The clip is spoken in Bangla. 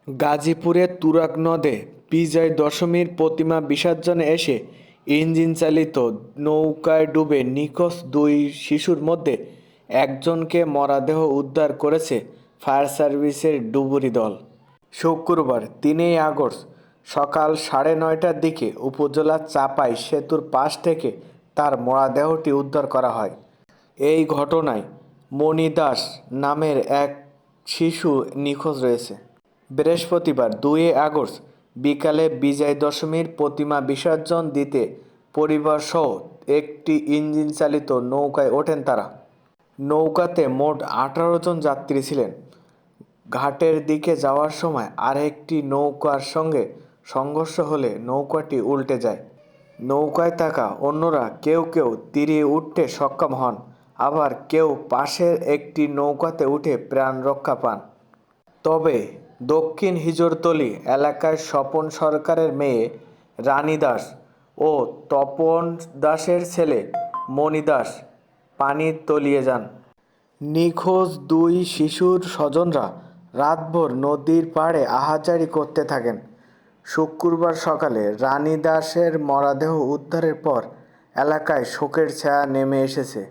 গাজীপুরের তুরাগ নদে বিজয় দশমীর প্রতিমা বিসর্জনে এসে ইঞ্জিন চালিত নৌকায় ডুবে নিখোঁজ দুই শিশুর মধ্যে একজনকে মরদেহ উদ্ধার করেছে ফায়ার সার্ভিসের ডুবুরি দল। শুক্রবার 3 আগস্ট সকাল 9:30টার দিকে উপজেলার চাপাই সেতুর পাশ থেকে তার মরদেহটি উদ্ধার করা হয়। এই ঘটনায় মণি দাস নামের এক শিশু নিখোঁজ রয়েছে। বৃহস্পতিবার 2 আগস্ট বিকালে বিজয় দশমীর প্রতিমা বিসর্জন দিতে পরিবারসহ একটি ইঞ্জিন চালিত নৌকায় ওঠেন তারা। নৌকাতে মোট 18 জন যাত্রী ছিলেন। ঘাটের দিকে যাওয়ার সময় আরেকটি নৌকার সঙ্গে সংঘর্ষ হলে নৌকাটি উল্টে যায়। নৌকায় থাকা অন্যরা কেউ কেউ তীরে উঠতে সক্ষম হন, আবার কেউ পাশের একটি নৌকাতে উঠে প্রাণ রক্ষা পান। তবে দক্ষিণ হিজরতলী এলাকায় স্বপন সরকারের মেয়ে রানী দাস ও তপন দাসের ছেলে মণি দাস পানির তলিয়ে যান। নিখোঁজ দুই শিশুর স্বজনরা রাতভর নদীর পাড়ে আহাজারি করতে থাকেন। শুক্রবার সকালে রানী দাসের মরদেহ উদ্ধারের পর এলাকায় শোকের ছায়া নেমে এসেছে।